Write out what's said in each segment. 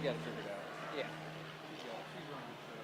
They got it figured out. Yeah. She's running the show.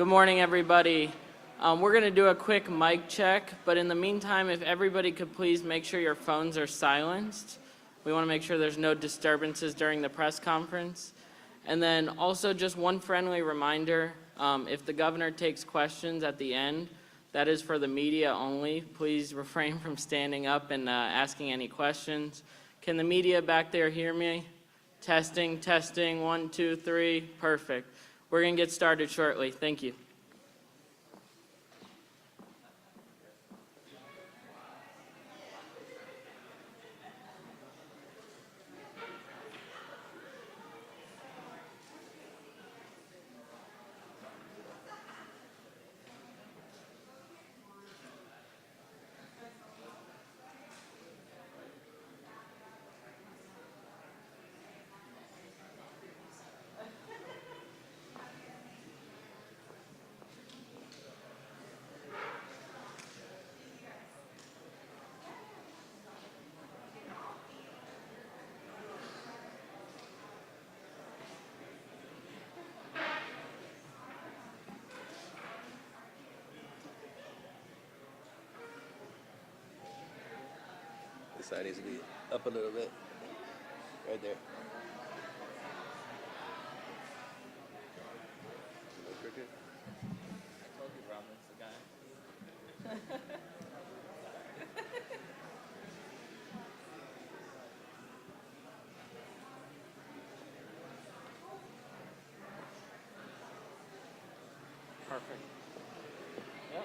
Good morning, everybody. We're going to do a quick mic check, but in the meantime, if everybody could please make sure your phones are silenced. We want to make sure there's no disturbances during the press conference. And then also just one friendly reminder, if the governor takes questions at the end, that is for the media only. Please refrain from standing up and asking any questions. Can the media back there hear me? Testing, testing, 1, 2, 3, perfect. We're going to get started shortly. Thank you. This side needs to be up a little bit. Right there. Crooked. I told you Robin's the guy. Perfect. Yep.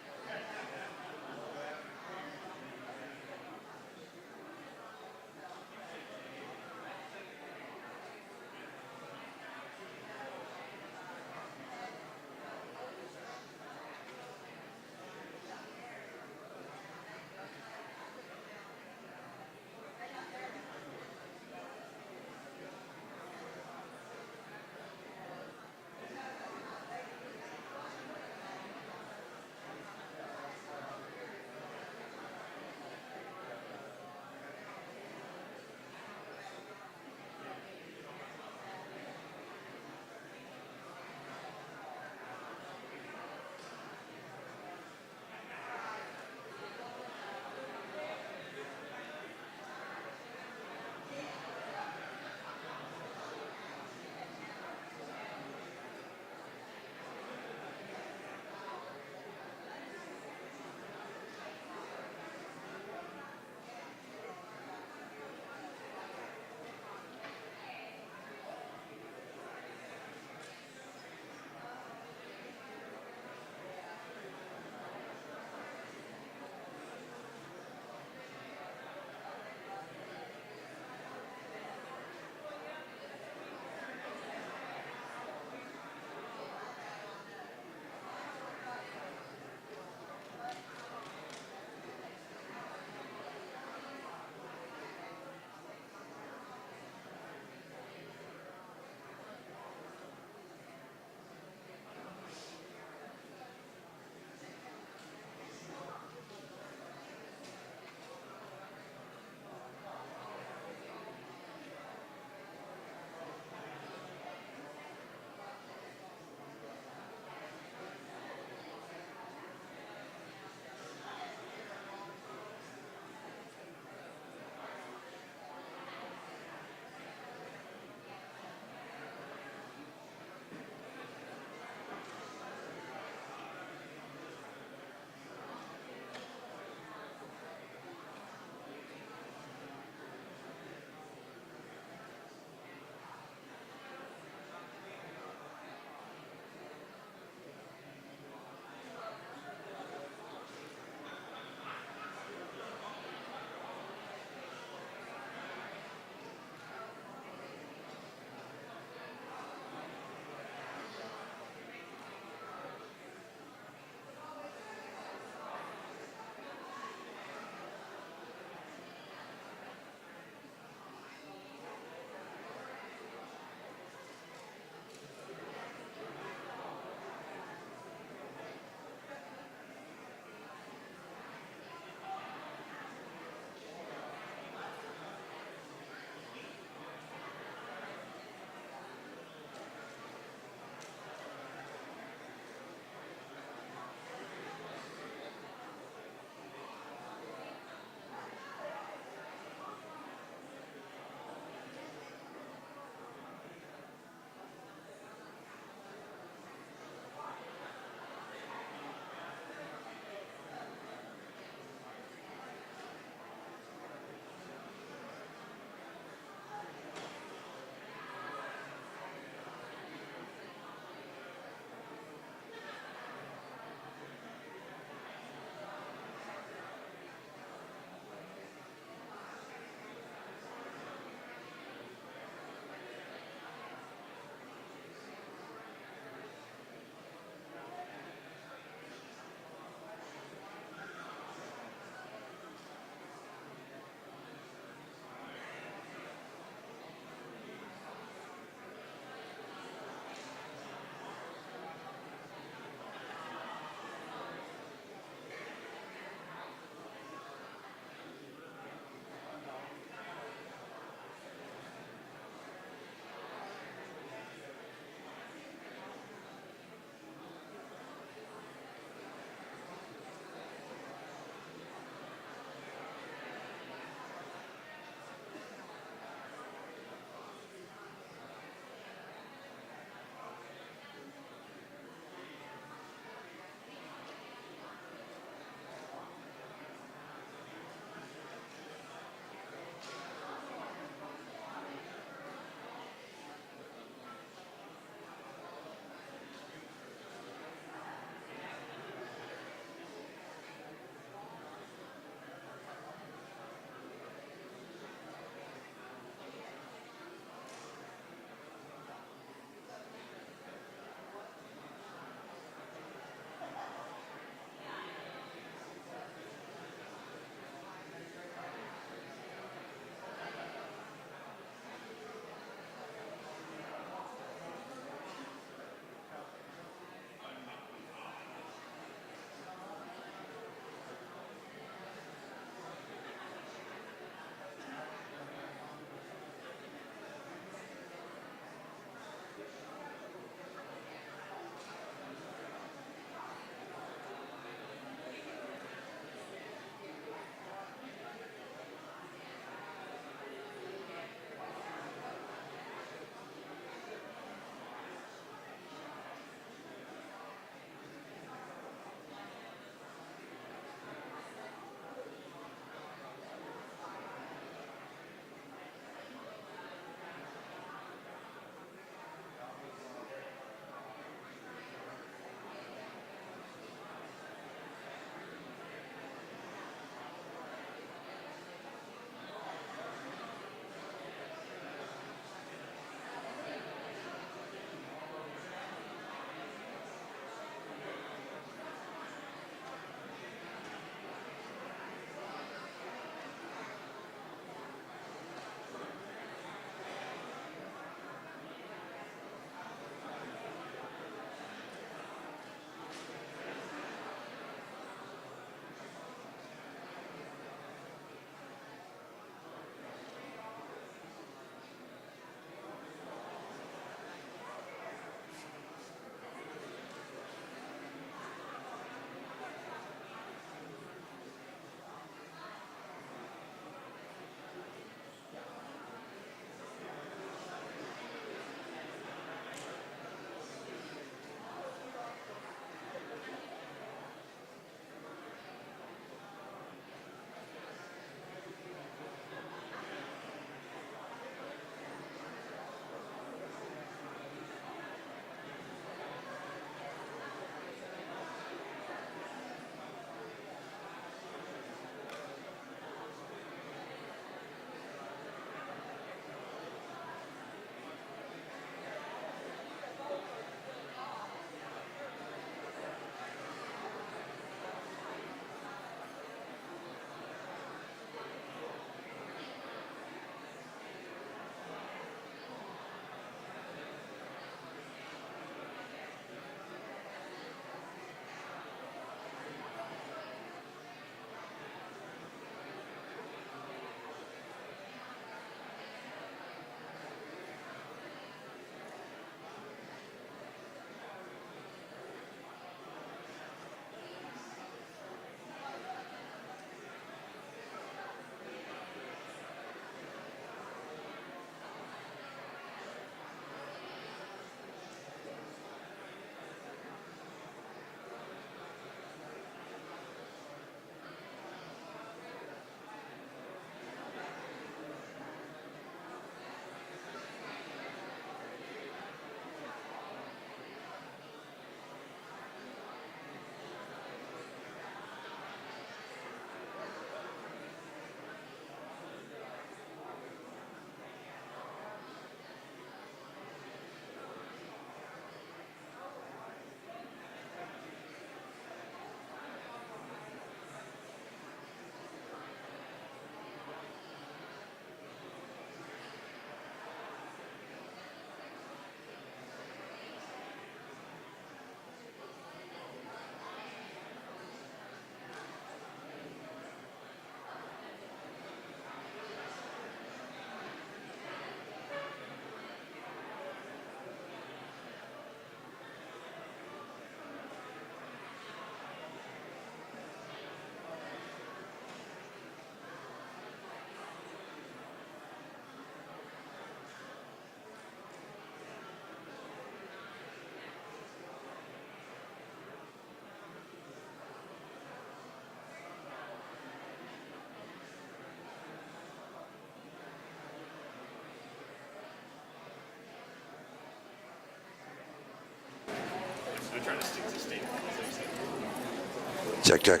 Check, check.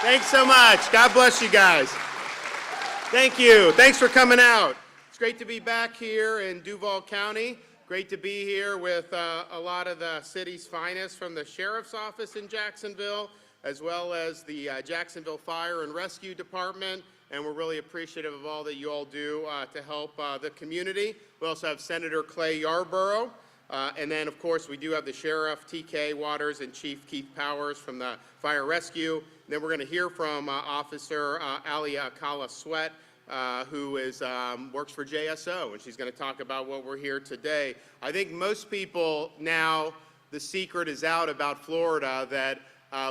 Thanks so much. God bless you guys. Thank you. Thanks for coming out. It's great to be back here in Duval County. Great to be here with a lot of the city's finest from the Sheriff's Office in Jacksonville, as well as the Jacksonville Fire and Rescue Department. And we're really appreciative of all that you all do to help the community. We also have Senator Clay Yarborough. And then, of course, we do have the Sheriff T.K. Waters and Chief Keith Powers from the Fire Rescue. And then we're going to hear from Officer Ali Akala Sweat, who works for JSO, and she's going to talk about what we're here today. I think most people now, the secret is out about Florida that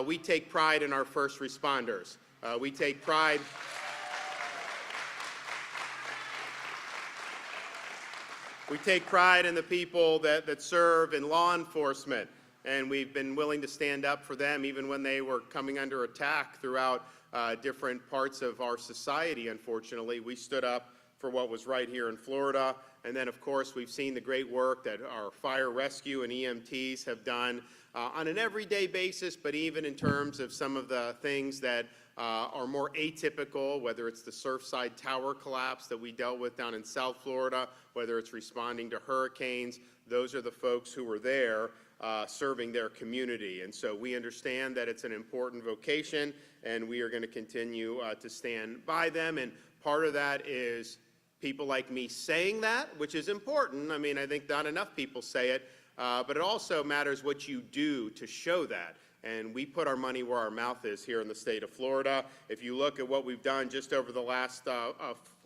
we take pride in our first responders. We take pride. We take pride in the people that serve in law enforcement, and we've been willing to stand up for them even when they were coming under attack throughout different parts of our society, unfortunately. We stood up for what was right here in Florida. And then, of course, we've seen the great work that our fire rescue and EMTs have done on an everyday basis, but even in terms of some of the things that are more atypical, whether it's the Surfside Tower collapse that we dealt with down in South Florida, whether it's responding to hurricanes. Those are the folks who were there serving their community. And so we understand that it's an important vocation, and we are going to continue to stand by them. And part of that is people like me saying that, which is important. I mean, I think not enough people say it, but it also matters what you do to show that. And we put our money where our mouth is here in the state of Florida. If you look at what we've done just over the last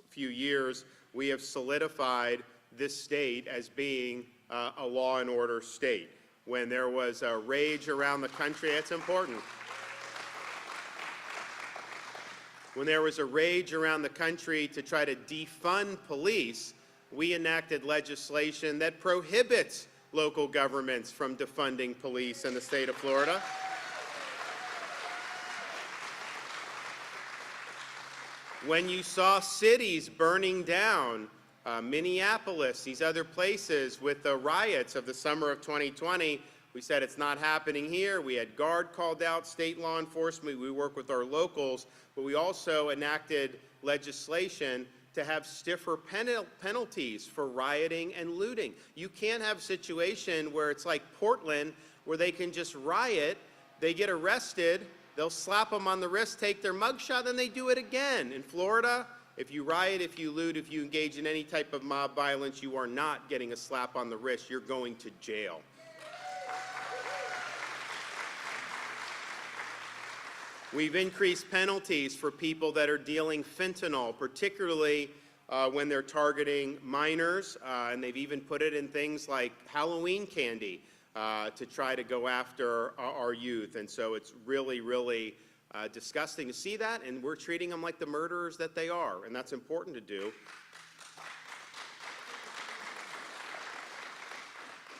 few years, we have solidified this state as being a law and order state. When there was a rage around the country, it's important. When there was a rage around the country to try to defund police, we enacted legislation that prohibits local governments from defunding police in the state of Florida. When you saw cities burning down, Minneapolis, these other places with the riots of the summer of 2020, we said it's not happening here. We had GUARD called out, state law enforcement. We work with our locals, but we also enacted legislation to have stiffer penalties for rioting and looting. You can't have a situation where it's like Portland, where they can just riot, they get arrested, they'll slap them on the wrist, take their mugshot, then they do it again. In Florida, if you riot, if you loot, if you engage in any type of mob violence, you are not getting a slap on the wrist. You're going to jail. We've increased penalties for people that are dealing fentanyl, particularly when they're targeting minors, and they've even put it in things like Halloween candy to try to go after our youth. And so it's really, really disgusting to see that, and we're treating them like the murderers that they are, and that's important to do.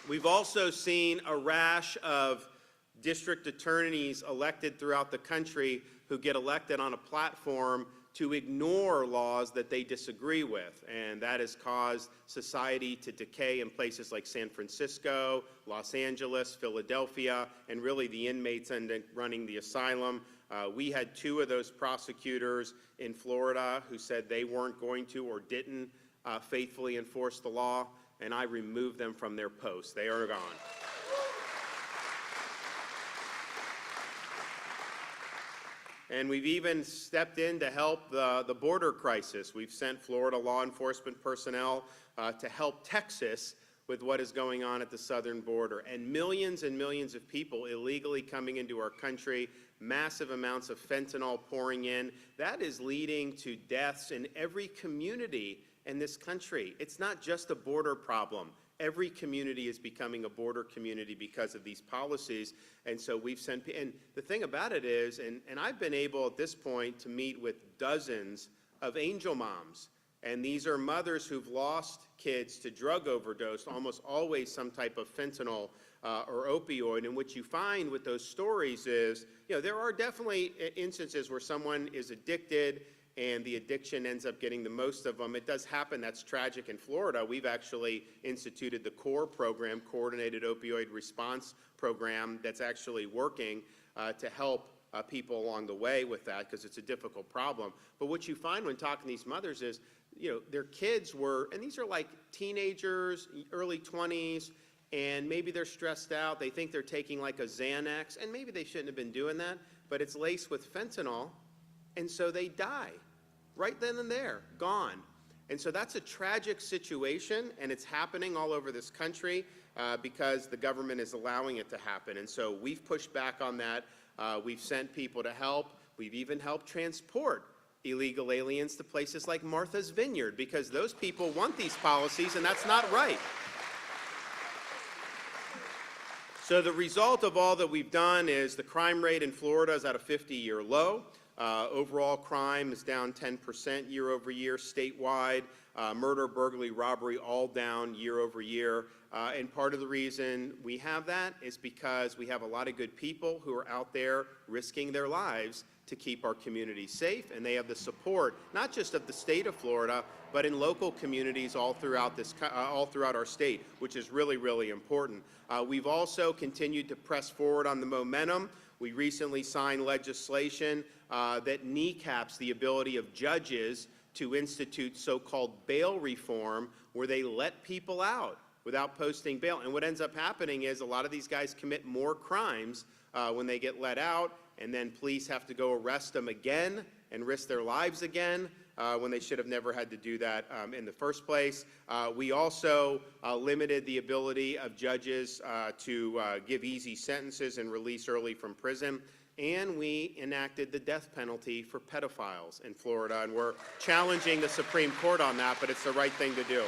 We've also seen a rash of district attorneys elected throughout the country who get elected on a platform to ignore laws that they disagree with, and that has caused society to decay in places like San Francisco, Los Angeles, Philadelphia, and really the inmates running the asylum. We had 2 of those prosecutors in Florida who said they weren't going to or didn't faithfully enforce the law, and I removed them from their posts. They are gone. And we've even stepped in to help the border crisis. We've sent Florida law enforcement personnel to help Texas with what is going on at the southern border. And millions of people illegally coming into our country, massive amounts of fentanyl pouring in. That is leading to deaths in every community in this country. It's not just a border problem. Every community is becoming a border community because of these policies, and so we've sent, and the thing about it is, and I've been able at this point to meet with dozens of angel moms, and these are mothers who've lost kids to drug overdose, almost always some type of fentanyl or opioid, and what you find with those stories is, there are definitely instances where someone is addicted and the addiction ends up getting the most of them. It does happen. That's tragic in Florida. We've actually instituted the CORE program, Coordinated Opioid Response Program, that's actually working to help people along the way with that because it's a difficult problem. But what you find when talking to these mothers is, their kids were, and these are like teenagers, early 20s, and maybe they're stressed out. They think they're taking like a Xanax, and maybe they shouldn't have been doing that, but it's laced with fentanyl, and so they die right then and there, gone. And so that's a tragic situation, and it's happening all over this country because the government is allowing it to happen. And so we've pushed back on that. We've sent people to help. We've even helped transport illegal aliens to places like Martha's Vineyard because those people want these policies, and that's not right. So the result of all that we've done is the crime rate in Florida is at a 50-year low. Overall crime is down 10% year over year statewide. Murder, burglary, robbery, all down year over year. And part of the reason we have that is because we have a lot of good people who are out there risking their lives to keep our communities safe, and they have the support, not just of the state of Florida, but in local communities all throughout our state, which is really, really important. We've also continued to press forward on the momentum. We recently signed legislation that kneecaps the ability of judges to institute so-called bail reform, where they let people out without posting bail. And what ends up happening is a lot of these guys commit more crimes when they get let out, and then police have to go arrest them again and risk their lives again when they should have never had to do that in the first place. We also limited the ability of judges to give easy sentences and release early from prison. And we enacted the death penalty for pedophiles in Florida, and we're challenging the Supreme Court on that, but it's the right thing to do.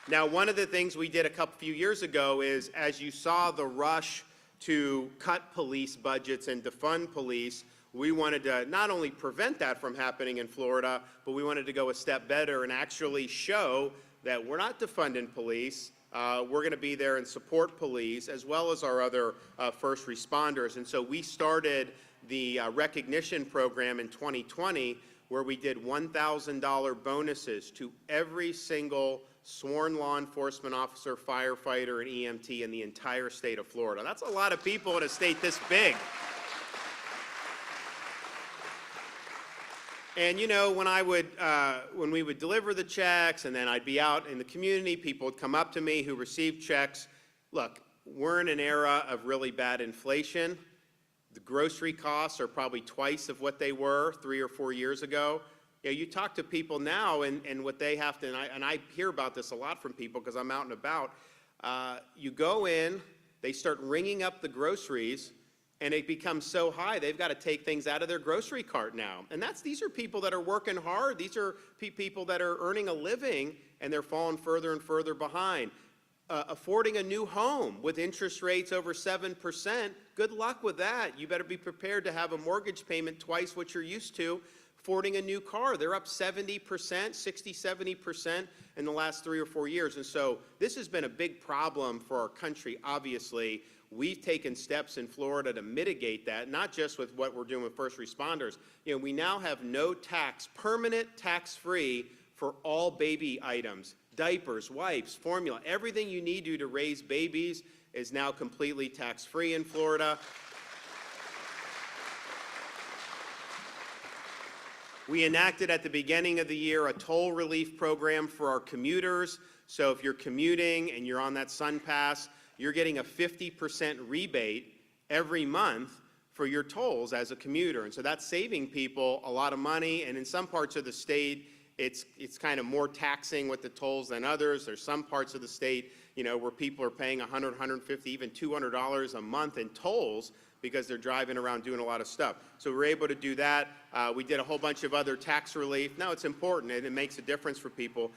Now, one of the things we did a few years ago is, as you saw the rush to cut police budgets and defund police, we wanted to not only prevent that from happening in Florida, but we wanted to go a step better and actually show that we're not defunding police. We're going to be there and support police as well as our other first responders. And so we started the recognition program in 2020, where we did $1,000 bonuses to every single sworn law enforcement officer, firefighter, and EMT in the entire state of Florida. That's a lot of people in a state this big. And when we would deliver the checks, and then I'd be out in the community, people would come up to me who received checks. Look, we're in an era of really bad inflation. The grocery costs are probably twice of what they were 3 or 4 years ago. You talk to people now, and what they have to, and I hear about this a lot from people because I'm out and about. You go in, they start ringing up the groceries, and it becomes so high, they've got to take things out of their grocery cart now. And these are people that are working hard. These are people that are earning a living, and they're falling further and further behind. Affording a new home with interest rates over 7%, good luck with that. You better be prepared to have a mortgage payment twice what you're used to. Affording a new car, they're up 70%, 60-70% in the last 3 or 4 years. And so this has been a big problem for our country, obviously. We've taken steps in Florida to mitigate that, not just with what we're doing with first responders. We now have no tax, permanent tax-free for all baby items. Diapers, wipes, formula, everything you need to raise babies is now completely tax-free in Florida. We enacted at the beginning of the year a toll relief program for our commuters. So if you're commuting and you're on that SunPass, you're getting a 50% rebate every month for your tolls as a commuter. And so that's saving people a lot of money. And in some parts of the state, it's kind of more taxing with the tolls than others. There's some parts of the state, where people are paying $100, $150, even $200 a month in tolls because they're driving around doing a lot of stuff. So we're able to do that. We did a whole bunch of other tax relief. Now, it's important, and it makes a difference for people.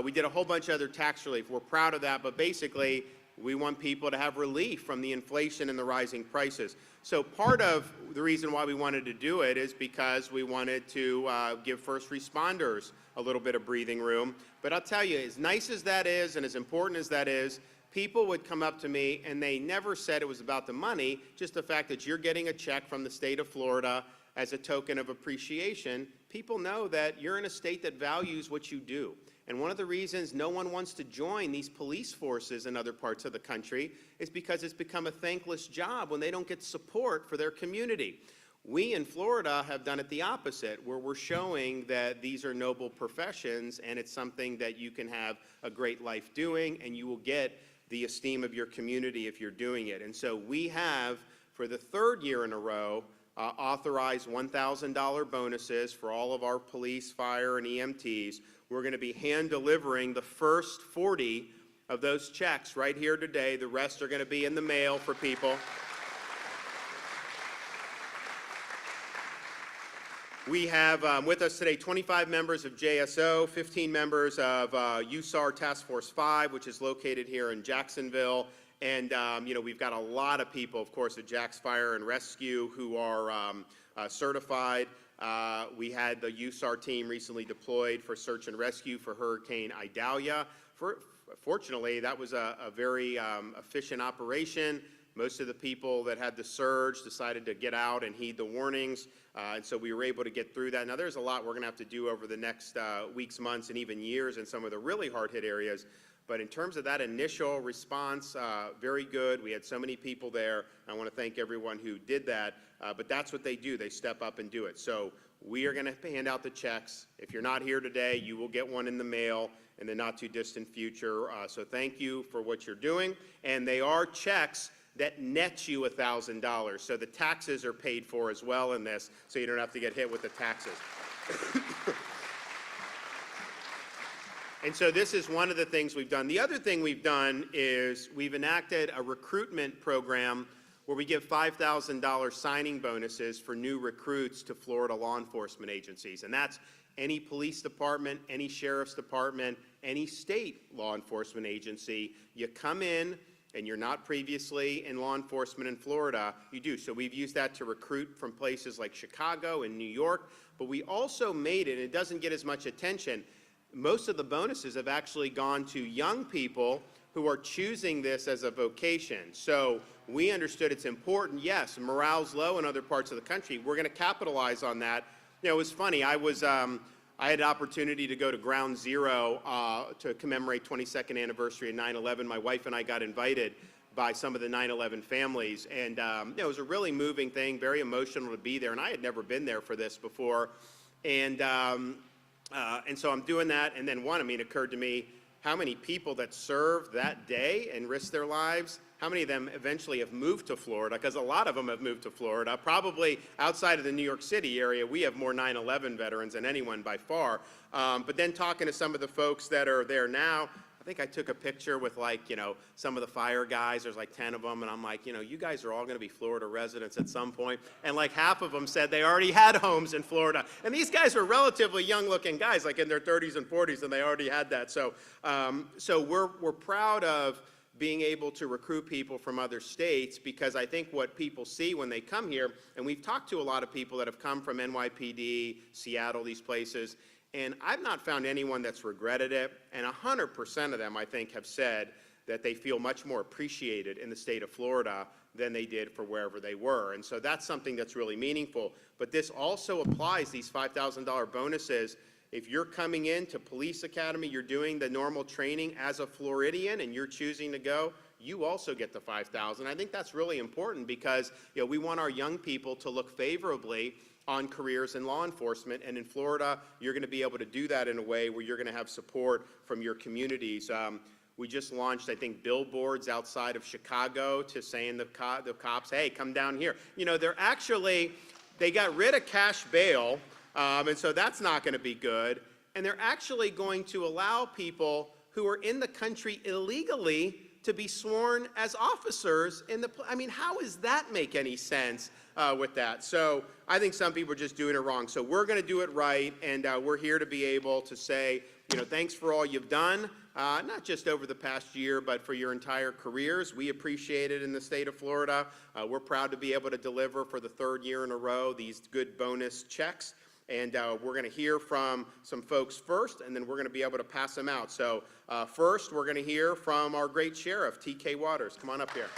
We did a whole bunch of other tax relief. We're proud of that, but basically, we want people to have relief from the inflation and the rising prices. So part of the reason why we wanted to do it is because we wanted to give first responders a little bit of breathing room. But I'll tell you, as nice as that is and as important as that is, people would come up to me and they never said it was about the money, just the fact that you're getting a check from the state of Florida as a token of appreciation. People know that you're in a state that values what you do. And one of the reasons no one wants to join these police forces in other parts of the country is because it's become a thankless job when they don't get support for their community. We in Florida have done it the opposite, where we're showing that these are noble professions and it's something that you can have a great life doing, and you will get the esteem of your community if you're doing it. And so we have, for the third year in a row, authorized $1,000 bonuses for all of our police, fire, and EMTs. We're going to be hand delivering the first 40 of those checks right here today. The rest are going to be in the mail for people. We have with us today 25 members of JSO, 15 members of USAR Task Force 5, which is located here in Jacksonville. And, we've got a lot of people, of course, at Jax Fire and Rescue who are certified. We had the USAR team recently deployed for search and rescue for Hurricane Idalia. Fortunately, that was a very efficient operation. Most of the people that had the surge decided to get out and heed the warnings, and so we were able to get through that. Now, there's a lot we're going to have to do over the next weeks, months, and even years in some of the really hard-hit areas. But in terms of that initial response, very good. We had so many people there. I want to thank everyone who did that. But that's what they do. They step up and do it. So we are going to hand out the checks. If you're not here today, you will get one in the mail in the not-too-distant future. So thank you for what you're doing. And they are checks that nets you $1,000. So the taxes are paid for as well in this, so you don't have to get hit with the taxes. And so this is one of the things we've done. The other thing we've done is we've enacted a recruitment program where we give $5,000 signing bonuses for new recruits to Florida law enforcement agencies. And that's any police department, any sheriff's department, any state law enforcement agency. You come in and you're not previously in law enforcement in Florida, you do. So we've used that to recruit from places like Chicago and New York. But we also made it doesn't get as much attention, most of the bonuses have actually gone to young people who are choosing this as a vocation. So we understood it's important. Yes, morale's low in other parts of the country. We're going to capitalize on that. It was funny. I had an opportunity to go to Ground Zero to commemorate 22nd anniversary of 9/11. My wife and I got invited by some of the 9/11 families, and it was a really moving thing, very emotional to be there. And I had never been there for this before, and so I'm doing that, and then it occurred to me, how many people that served that day and risked their lives, how many of them eventually have moved to Florida? Because a lot of them have moved to Florida. Probably outside of the New York City area, we have more 9/11 veterans than anyone by far. But then talking to some of the folks that are there now, I think I took a picture with some of the fire guys. There's like 10 of them, and I'm like, you guys are all going to be Florida residents at some point. And like half of them said they already had homes in Florida. And these guys were relatively young-looking guys, like in their 30s and 40s, and they already had that. So, we're proud of being able to recruit people from other states, because I think what people see when they come here, and we've talked to a lot of people that have come from NYPD, Seattle, these places, and I've not found anyone that's regretted it, and 100% of them, I think, have said that they feel much more appreciated in the state of Florida than they did for wherever they were. And so that's something that's really meaningful. But this also applies, these $5,000 bonuses. If you're coming into Police Academy, you're doing the normal training as a Floridian, and you're choosing to go, you also get the $5,000. I think that's really important, because we want our young people to look favorably on careers in law enforcement, and in Florida, you're going to be able to do that in a way where you're going to have support from your communities. We just launched, I think, billboards outside of Chicago to saying the cops, hey, come down here. They got rid of cash bail, and so that's not going to be good. And they're actually going to allow people who are in the country illegally to be sworn as officers in the, how does that make any sense with that? So I think some people are just doing it wrong. So we're going to do it right, and we're here to be able to say, thanks for all you've done, not just over the past year, but for your entire careers. We appreciate it in the state of Florida. We're proud to be able to deliver for the third year in a row these good bonus checks. And we're going to hear from some folks first, and then we're going to be able to pass them out. So first, we're going to hear from our great sheriff, T.K. Waters. Come on up here.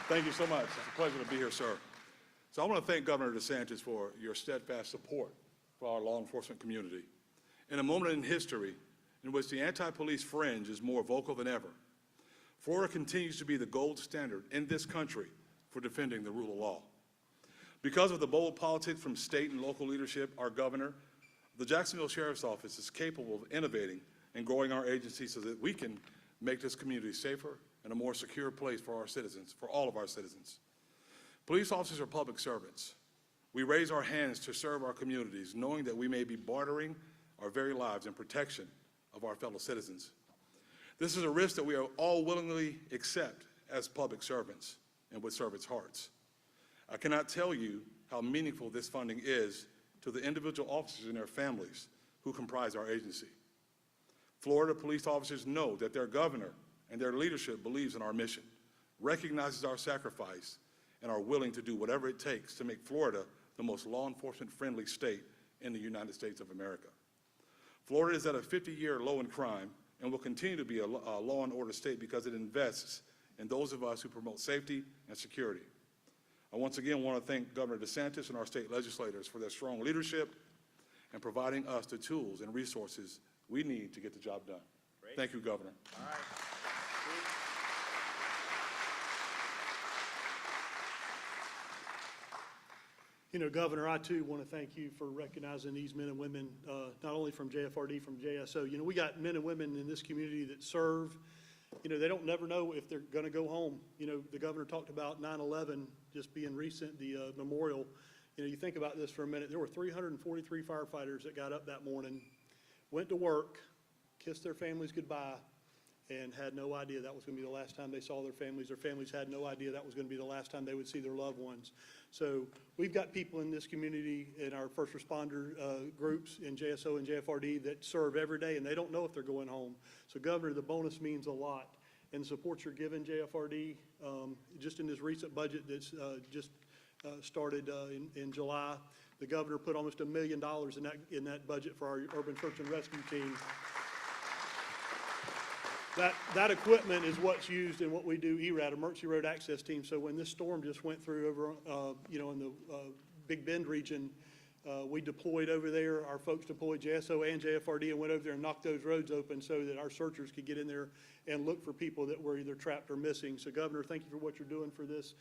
Thank you so much. It's a pleasure to be here, sir. So I want to thank Governor DeSantis for your steadfast support for our law enforcement community. In a moment in history in which the anti-police fringe is more vocal than ever, Florida continues to be the gold standard in this country for defending the rule of law. Because of the bold politics from state and local leadership, our governor, the Jacksonville Sheriff's Office is capable of innovating and growing our agency so that we can make this community safer and a more secure place for our citizens, for all of our citizens. Police officers are public servants. We raise our hands to serve our communities, knowing that we may be bartering our very lives in protection of our fellow citizens. This is a risk that we all willingly accept as public servants and with servants' hearts. I cannot tell you how meaningful this funding is to the individual officers and their families who comprise our agency. Florida police officers know that their governor and their leadership believes in our mission, recognizes our sacrifice, and are willing to do whatever it takes to make Florida the most law enforcement friendly state in the United States of America. Florida is at a 50-year low in crime and will continue to be a law and order state because it invests in those of us who promote safety and security. I once again want to thank Governor DeSantis and our state legislators for their strong leadership and providing us the tools and resources we need to get the job done. Great. Thank you, Governor. All right. You know, Governor, I too want to thank you for recognizing these men and women, not only from JFRD, from JSO. You know, we got men and women in this community that serve. You know, they don't never know if they're going to go home. You know, the governor talked about 9/11 just being recent, the memorial. You know, you think about this for a minute. There were 343 firefighters that got up that morning, went to work, kissed their families goodbye, and had no idea that was going to be the last time they saw their families. Their families had no idea that was going to be the last time they would see their loved ones. So we've got people in this community, in our first responder groups in JSO and JFRD that serve every day, and they don't know if they're going home. So, Governor, the bonus means a lot. And the support you're giving JFRD, just in this recent budget that's just started in July, the governor put almost $1 million in that budget for our urban search and rescue team. That equipment is what's used in what we do, ERAD, Emergency Road Access Team. So when this storm just went through over, you know, in the Big Bend region, we deployed over there. Our folks deployed JSO and JFRD and went over there and knocked those roads open so that our searchers could get in there and look for people that were either trapped or missing. So, Governor, thank you for what you're doing for this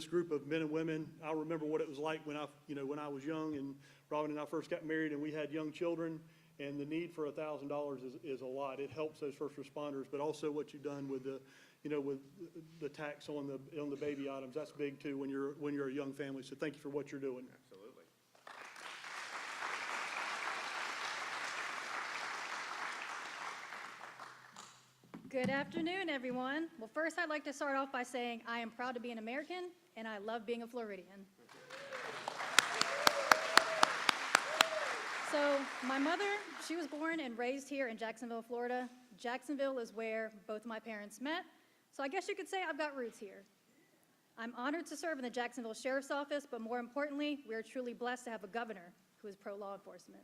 group of men and women. I remember what it was like when I was young, and Robin and I first got married, and we had young children. And the need for $1,000 is a lot. It helps those first responders, but also what you've done with the, you know, with the tax on the baby items. That's big too when you're a young family. So thank you for what you're doing. Absolutely. Good afternoon, everyone. Well, first I'd like to start off by saying I am proud to be an American and I love being a Floridian. So my mother, she was born and raised here in Jacksonville, Florida. Jacksonville is where both my parents met, so I guess you could say I've got roots here. I'm honored to serve in the Jacksonville Sheriff's Office, but more importantly, we are truly blessed to have a governor who is pro-law enforcement.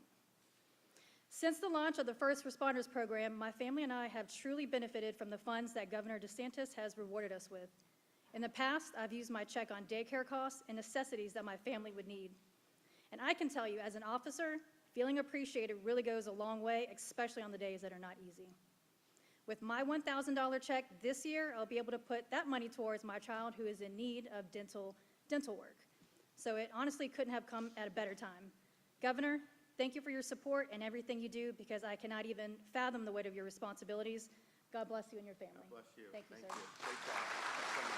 Since the launch of the First Responders Program, my family and I have truly benefited from the funds that Governor DeSantis has rewarded us with. In the past, I've used my check on daycare costs and necessities that my family would need. And I can tell you, as an officer, feeling appreciated really goes a long way, especially on the days that are not easy. With my $1,000 check this year, I'll be able to put that money towards my child who is in need of dental work. So it honestly couldn't have come at a better time. Governor, thank you for your support and everything you do, because I cannot even fathom the weight of your responsibilities. God bless you and your family. God bless you. Thank you, sir. Great job. Thanks so much.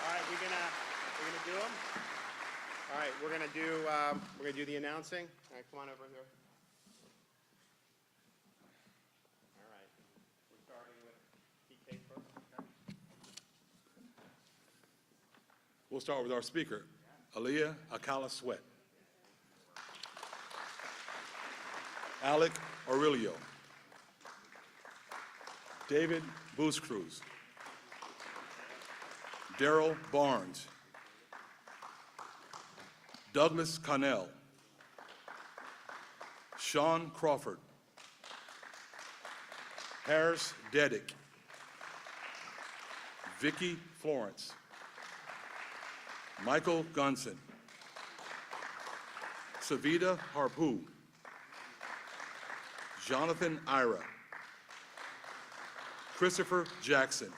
All right, we're gonna do them. All right, we're gonna do the announcing. All right, come on over here. All right, we're starting with PK first. Okay. We'll start with our speaker, Aaliyah Akala Sweat. Alec Aurelio. David Booscruz. Daryl Barnes. Douglas Connell. Sean Crawford. Harris Dedick. Vicky Florence. Michael Gunson. Savita Harpu, Jonathan Ira, Christopher Jackson,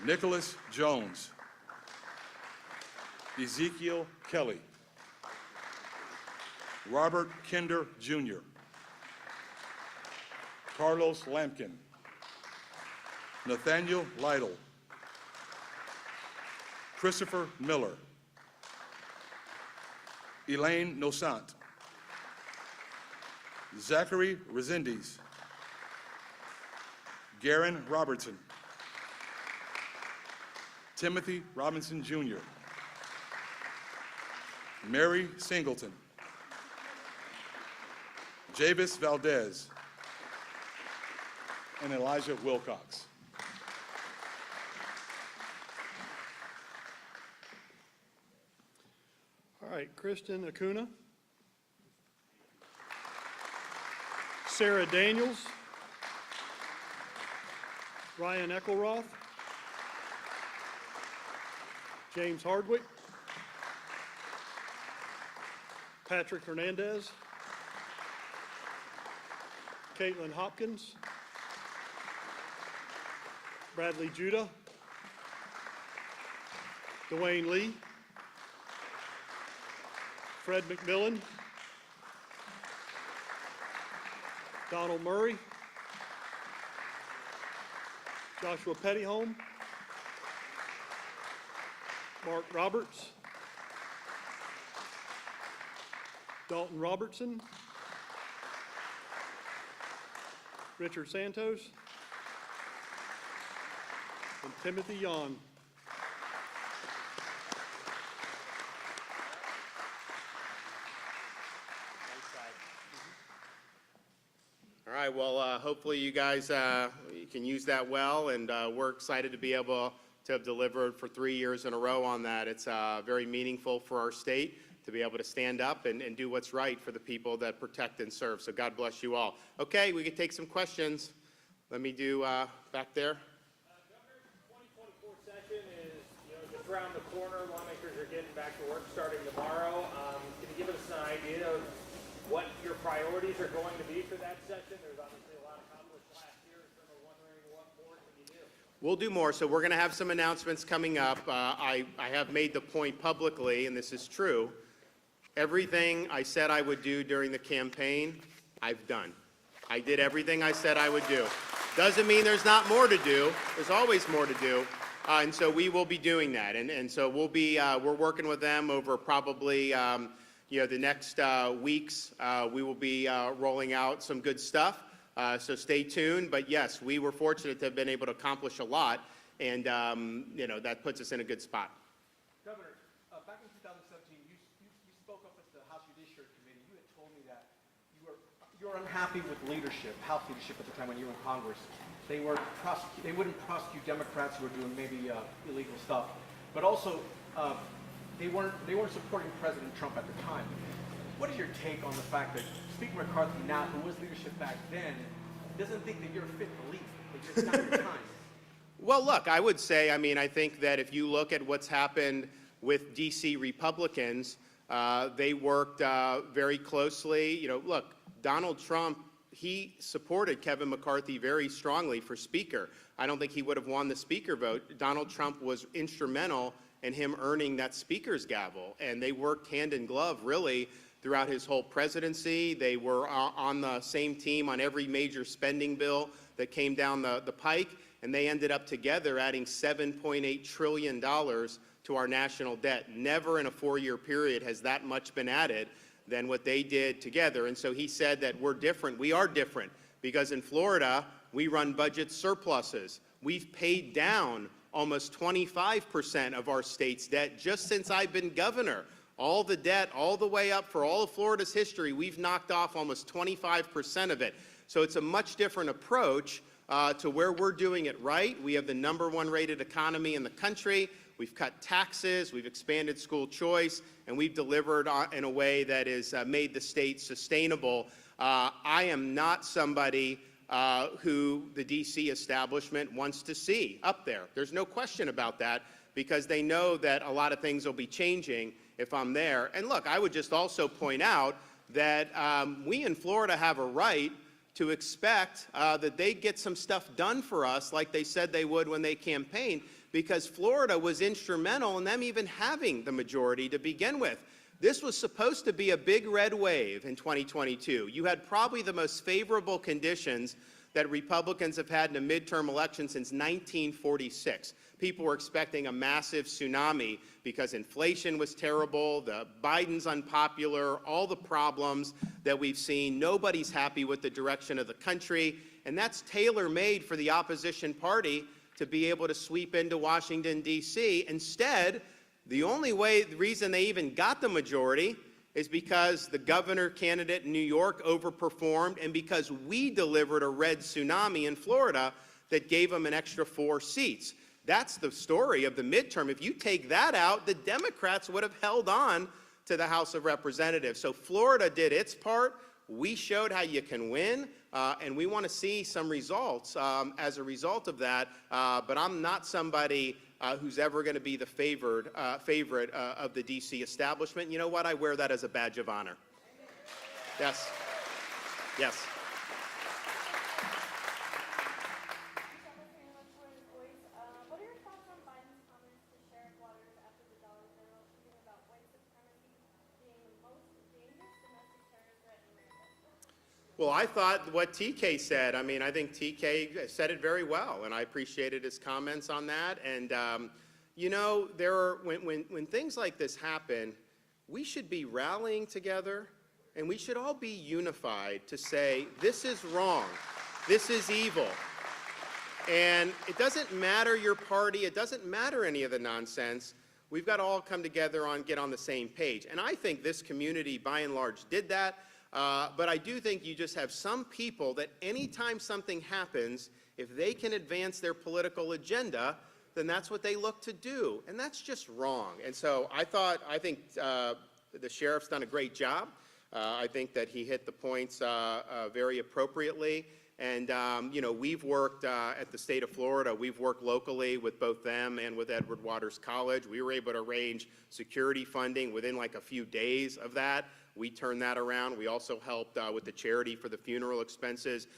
Nicholas Jones, Ezekiel Kelly, Robert Kinder Jr., Carlos Lampkin, Nathaniel Lytle, Christopher Miller, Elaine Nosant, Zachary Resendiz, Garen Robertson, Timothy Robinson Jr., Mary Singleton, Javis Valdez, and Elijah Wilcox. All right, Kristen Acuna, Sarah Daniels, Ryan Eckelroth, James Hardwick, Patrick Hernandez, Caitlin Hopkins, Bradley Judah, Dwayne Lee, Fred McMillan, Donald Murray, Joshua Pettyholm, Mark Roberts, Dalton Robertson, Richard Santos, and Timothy Yon. All right, well, hopefully you guys you can use that well, and we're excited to be able to have delivered for 3 years in a row on that. It's very meaningful for our state to be able to stand up and do what's right for the people that protect and serve. So God bless you all. Okay, we can take some questions. Let me do back there. Governor, the 2024 session is just around the corner. Lawmakers are getting back to work starting tomorrow. Can you give us an idea of what your priorities are going to be for that session? There's obviously a lot accomplished last year, so we're wondering what more can you do? We'll do more. So we're going to have some announcements coming up. I have made the point publicly, and this is true. Everything I said I would do during the campaign, I've done. I did everything I said I would do. Doesn't mean there's not more to do. There's always more to do. And so we will be doing that. And so we'll be, we're working with them over probably, the next weeks. We will be rolling out some good stuff. So stay tuned. But yes, we were fortunate to have been able to accomplish a lot. And, that puts us in a good spot. Governor, back in 2017, you spoke up at the House Judiciary Committee. You had told me that you were unhappy with leadership, House leadership at the time when you were in Congress. They wouldn't prosecute Democrats who were doing maybe illegal stuff, but also they weren't supporting President Trump at the time. What is your take on the fact that Speaker McCarthy now, who was leadership back then, doesn't think that you're fit to lead, that it's not your time? Well, look, I would say, I think that if you look at what's happened with D.C. Republicans, they worked very closely. Look, Donald Trump, he supported Kevin McCarthy very strongly for Speaker. I don't think he would have won the Speaker vote. Donald Trump was instrumental in him earning that Speaker's gavel, and they worked hand in glove, really, throughout his whole presidency. They were on the same team on every major spending bill that came down the pike, and they ended up together adding $7.8 trillion to our national debt. Never in a 4-year period has that much been added than what they did together. And so he said that we're different. We are different because in Florida, we run budget surpluses. We've paid down almost 25% of our state's debt just since I've been governor. All the debt, all the way up for all of Florida's history, we've knocked off almost 25% of it. So it's a much different approach to where we're doing it right. We have the #1 rated economy in the country. We've cut taxes, we've expanded school choice, and we've delivered in a way that has made the state sustainable. I am not somebody who the D.C. establishment wants to see up there. There's no question about that. because they know that a lot of things will be changing if I'm there. And look, I would just also point out that we in Florida have a right to expect that they get some stuff done for us like they said they would when they campaigned, because Florida was instrumental in them even having the majority to begin with. This was supposed to be a big red wave in 2022. You had probably the most favorable conditions that Republicans have had in a midterm election since 1946. People were expecting a massive tsunami because inflation was terrible, Biden's unpopular, all the problems that we've seen. Nobody's happy with the direction of the country, and that's tailor-made for the opposition party to be able to sweep into Washington, D.C. Instead, the reason they even got the majority is because the governor candidate in New York overperformed, and because we delivered a red tsunami in Florida that gave them an extra 4 seats. That's the story of the midterm. If you take that out, the Democrats would have held on to the House of Representatives. So Florida did its part. We showed how you can win, and we want to see some results as a result of that. But I'm not somebody who's ever going to be the favorite of the D.C. establishment. You know what? I wear that as a badge of honor. Yes. Yes. What are your thoughts on Biden's comments to Sheriff Waters after the dollar general tweeting about white supremacy being the most dangerous domestic terrorist threat in America? Well, I thought what TK said, I mean, I think TK said it very well, and I appreciated his comments on that. And, you know, when things like this happen, we should be rallying together, and we should all be unified to say, this is wrong, this is evil. And it doesn't matter your party, it doesn't matter any of the nonsense. We've got to all come together get on the same page. And I think this community, by and large, did that. But I do think you just have some people that anytime something happens, if they can advance their political agenda, then that's what they look to do. And that's just wrong. And so I think the sheriff's done a great job. I think that he hit the points very appropriately. And, you know, we've worked at the state of Florida. We've worked locally with both them and with Edward Waters College. We were able to arrange security funding within like a few days of that. We turned that around. We also helped with the charity for the funeral expenses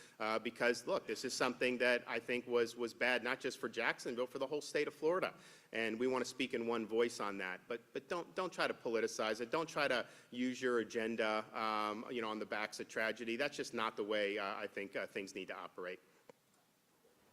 because, look, this is something that I think was bad, not just for Jacksonville, for the whole state of Florida. And we want to speak in one voice on that. But don't try to politicize it. Don't try to use your agenda, you know, on the backs of tragedy. That's just not the way I think things need to operate.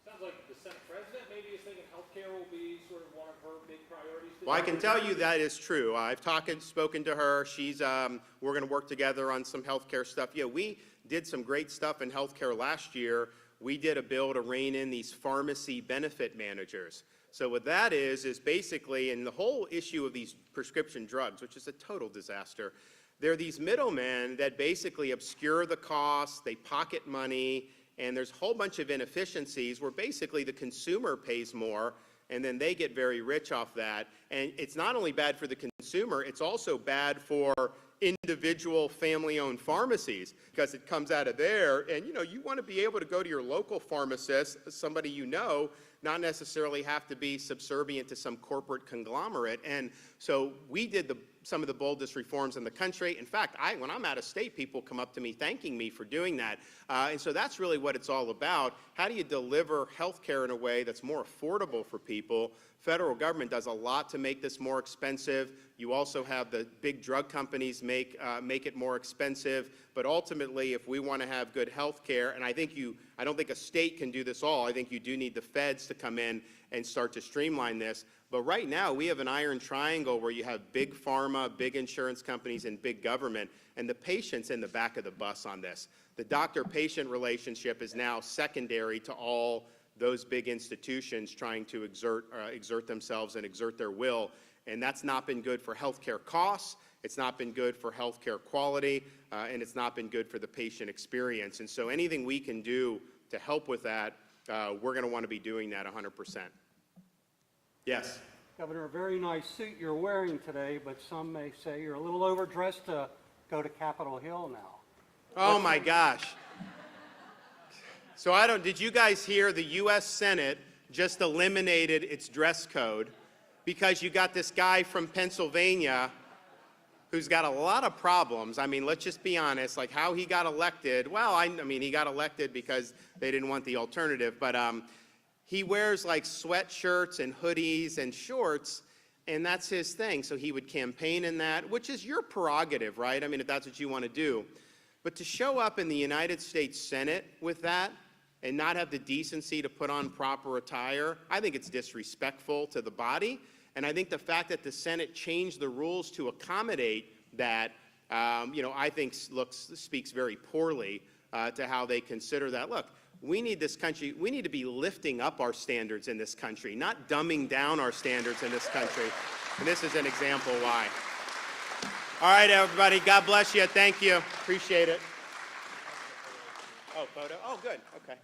Sounds like the Senate president maybe is thinking healthcare will be sort of one of her big priorities. Well, I can tell you that is true. I've spoken to her. She's, we're going to work together on some healthcare stuff. Yeah, we did some great stuff in healthcare last year. We did a bill to rein in these pharmacy benefit managers. So what that is basically, and the whole issue of these prescription drugs, which is a total disaster, they're these middlemen that basically obscure the costs, they pocket money, and there's a whole bunch of inefficiencies where basically the consumer pays more, and then they get very rich off that. And it's not only bad for the consumer, it's also bad for individual family-owned pharmacies because it comes out of there. And, you know, you want to be able to go to your local pharmacist, somebody you know, not necessarily have to be subservient to some corporate conglomerate. And so we did some of the boldest reforms in the country. In fact, when I'm out of state, people come up to me thanking me for doing that. And so that's really what it's all about. How do you deliver health care in a way that's more affordable for people? Federal government does a lot to make this more expensive. You also have the big drug companies make it more expensive. But ultimately, if we want to have good health care, and I don't think a state can do this all. I think you do need the feds to come in and start to streamline this. But right now, we have an iron triangle where you have big pharma, big insurance companies, and big government, and the patient's in the back of the bus on this. The doctor-patient relationship is now secondary to all those big institutions trying to exert themselves and exert their will. And that's not been good for healthcare costs, it's not been good for healthcare quality, and it's not been good for the patient experience. And so anything we can do to help with that, we're going to want to be doing that 100%. Yes? Governor, a very nice suit you're wearing today, but some may say you're a little overdressed to go to Capitol Hill now. Oh my gosh. So did you guys hear the U.S. Senate just eliminated its dress code because you got this guy from Pennsylvania who's got a lot of problems. I mean, let's just be honest, like how he got elected. Well, I mean, he got elected because they didn't want the alternative, but he wears like sweatshirts and hoodies and shorts, and that's his thing. So he would campaign in that, which is your prerogative, right? I mean, if that's what you want to do. But to show up in the United States Senate with that and not have the decency to put on proper attire, I think it's disrespectful to the body. And I think the fact that the Senate changed the rules to accommodate that, I think speaks very poorly to how they consider that. Look, we need this country, we need to be lifting up our standards in this country, not dumbing down our standards in this country. And this is an example why. All right, everybody, God bless you. Thank you. Appreciate it. Oh, photo? Oh, good. Okay.